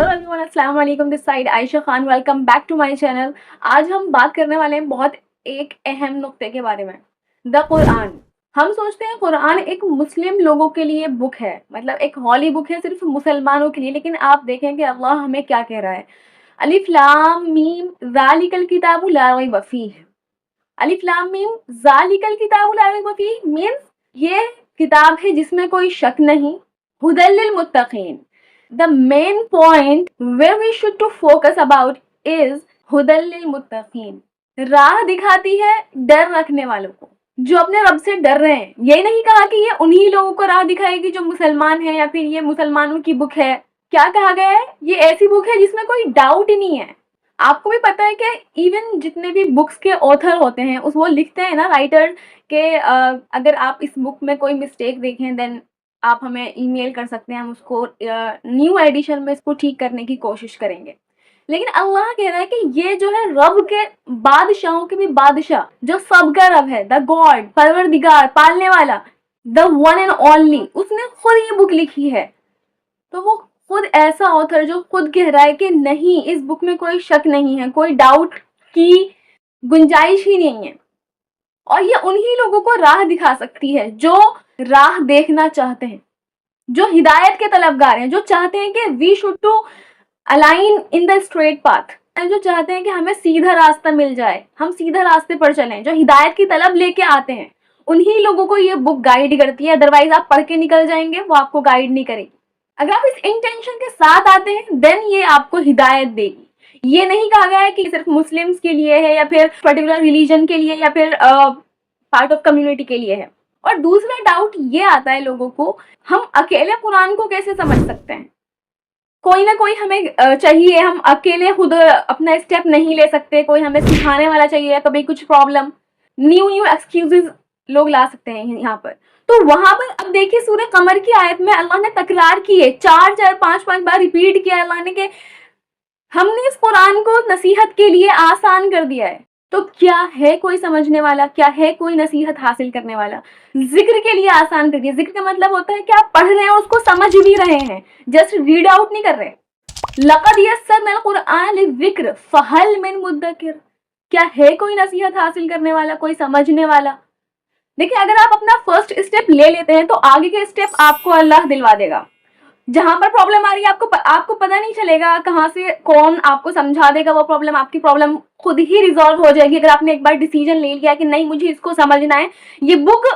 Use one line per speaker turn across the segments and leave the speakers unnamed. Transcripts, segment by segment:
Hello everyone, अस्सलाम वालेकुम। This side Ayesha Khan. Welcome back to my channel. आज हम बात करने वाले हैं बहुत एक अहम नुक्ते के बारे में, द कुरान। हम सोचते हैं कुरान एक मुस्लिम लोगों के लिए बुक है, मतलब एक हॉली बुक है सिर्फ मुसलमानों के लिए। लेकिन आप देखें कि अल्लाह हमें क्या कह रहा है। अलिफ लाम मीम ज़ालिकल किताबु ला रैब फीह। अलिफ लाम मीम ज़ालिकल किताबु ला रैब फीह मींस ये किताब है जिसमें कोई शक नहीं। हुदल लिल मुत्तकीन। The main point where we should to focus about is हुदल लिल मुत्तकीन। राह दिखाती है डर रखने वालों को, जो अपने रब से डर रहे हैं। ये नहीं कहा कि ये उन्हीं लोगों को राह दिखाएगी जो मुसलमान हैं या फिर ये मुसलमानों की बुक है। क्या कहा गया है? ये ऐसी बुक है जिसमें कोई डाउट ही नहीं है। आपको भी पता है कि इवन जितने भी बुक्स के ऑथर होते हैं उस वो लिखते हैं ना, राइटर के अगर आप इस बुक में कोई मिस्टेक देखें देन आप हमें ईमेल कर सकते हैं, हम उसको न्यू एडिशन में इसको ठीक करने की कोशिश करेंगे। लेकिन अल्लाह कह रहा है कि ये जो है रब के बादशाहों के भी बादशाह, जो सबका रब है, द गॉड, परवरदिगार, पालने वाला, द वन एंड ओनली, उसने खुद ये बुक लिखी है। तो वो खुद ऐसा ऑथर जो खुद कह रहा है कि नहीं, इस बुक में कोई शक नहीं है, कोई डाउट की गुंजाइश ही नहीं है। और ये उन्हीं लोगों को राह दिखा सकती है जो राह देखना चाहते हैं, जो हिदायत के तलबगार हैं, जो चाहते हैं कि we should to align in the straight path, जो चाहते हैं कि हमें सीधा रास्ता मिल जाए, हम सीधा रास्ते पर चलें, जो हिदायत की तलब लेके आते हैं, उन्हीं लोगों को ये बुक गाइड करती है। अदरवाइज आप पढ़ के निकल जाएंगे, वो आपको गाइड नहीं करेगी। अगर आप इस इंटेंशन के साथ आते हैं देन ये आपको हिदायत देगी। ये नहीं कहा गया है कि सिर्फ मुस्लिम्स के लिए है या फिर पर्टिकुलर रिलीजन के लिए या फिर पार्ट ऑफ कम्युनिटी के लिए है। और दूसरा डाउट ये आता है लोगों को, हम अकेले कुरान को कैसे समझ सकते हैं? कोई ना कोई हमें चाहिए, हम अकेले खुद अपना स्टेप नहीं ले सकते, कोई हमें सिखाने वाला चाहिए। कभी कुछ प्रॉब्लम, न्यू एक्सक्यूजेस लोग ला सकते हैं यहाँ पर। तो वहां पर अब देखिए सूरह कमर की आयत में अल्लाह ने तकरार की है, 4-5 बार रिपीट किया अल्लाह ने कि हमने इस कुरान को नसीहत के लिए आसान कर दिया है। तो क्या है कोई समझने वाला, क्या है कोई नसीहत हासिल करने वाला? जिक्र के लिए आसान कर दिया। जिक्र का मतलब होता है कि आप पढ़ रहे हैं, उसको समझ भी रहे हैं, जस्ट रीड आउट नहीं कर रहे। लक़द यस्सरनल कुरआन लिज़िक्र फहल मिन मुद्दकिर। क्या है कोई नसीहत हासिल करने वाला, कोई समझने वाला? देखिए, अगर आप अपना फर्स्ट स्टेप ले लेते हैं तो आगे के स्टेप आपको अल्लाह दिलवा देगा। जहां पर प्रॉब्लम आ रही है आपको पता नहीं चलेगा कहाँ से कौन आपको समझा देगा। वो प्रॉब्लम, आपकी प्रॉब्लम खुद ही रिजॉल्व हो जाएगी अगर आपने एक बार डिसीजन ले लिया कि नहीं, मुझे इसको समझना है। ये book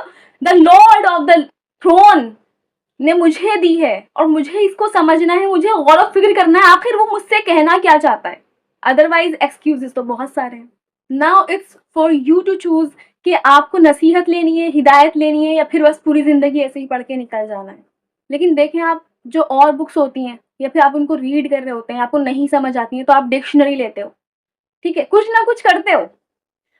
the Lord of the Throne ने मुझे दी है और मुझे इसको समझना है, मुझे गौर व फिक्र करना है आखिर वो मुझसे कहना क्या चाहता है। अदरवाइज एक्सक्यूजेस तो बहुत सारे हैं। Now it's for you to choose कि आपको नसीहत लेनी है, हिदायत लेनी है, या फिर बस पूरी जिंदगी ऐसे ही पढ़ के निकल जाना है। लेकिन देखें, आप जो और बुक्स होती हैं या फिर आप उनको रीड कर रहे होते हैं, आपको नहीं समझ आती हैं तो आप डिक्शनरी लेते हो, ठीक है, कुछ ना कुछ करते हो,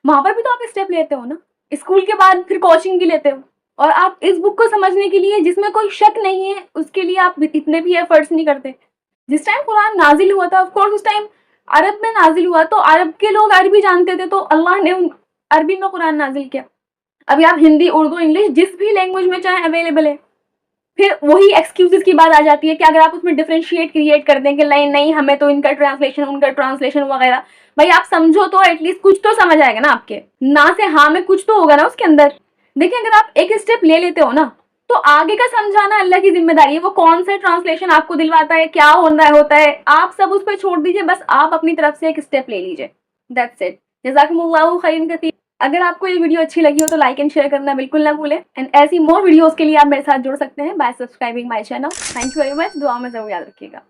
वहां पर भी तो आप स्टेप लेते हो ना। स्कूल के बाद फिर कोचिंग भी लेते हो। और आप इस बुक को समझने के लिए जिसमें कोई शक नहीं है उसके लिए आप इतने भी एफर्ट्स नहीं करते। जिस टाइम कुरान नाजिल हुआ था, ऑफ कोर्स उस टाइम अरब में नाजिल हुआ, तो अरब के लोग अरबी जानते थे तो अल्लाह ने अरबी में कुरान नाजिल किया। अभी आप हिंदी, उर्दू, इंग्लिश जिस भी लैंग्वेज में चाहे अवेलेबल है। फिर वही एक्सक्यूजेस की बात आ जाती है कि अगर आप उसमें डिफरेंशिएट क्रिएट कर दें कि नहीं हमें तो इनका ट्रांसलेशन, उनका ट्रांसलेशन वगैरह, भाई आप समझो तो एटलीस्ट कुछ तो समझ आएगा ना आपके ना से हाँ में, कुछ तो होगा ना उसके अंदर। देखिए, अगर आप एक स्टेप ले लेते हो ना तो आगे का समझाना अल्लाह की जिम्मेदारी है। वो कौन सा ट्रांसलेशन आपको दिलवाता है, क्या होता है, आप सब उस पर छोड़ दीजिए, बस आप अपनी तरफ से एक स्टेप ले लीजिए। That's it. जज़ाकुमुल्लाहु खैरन कसीर। अगर आपको ये वीडियो अच्छी लगी हो तो लाइक एंड शेयर करना बिल्कुल ना भूलें। एंड ऐसी मोर वीडियोस के लिए आप मेरे साथ जुड़ सकते हैं bye subscribing my channel. Thank you very much. दुआ में जरूर याद रखिएगा।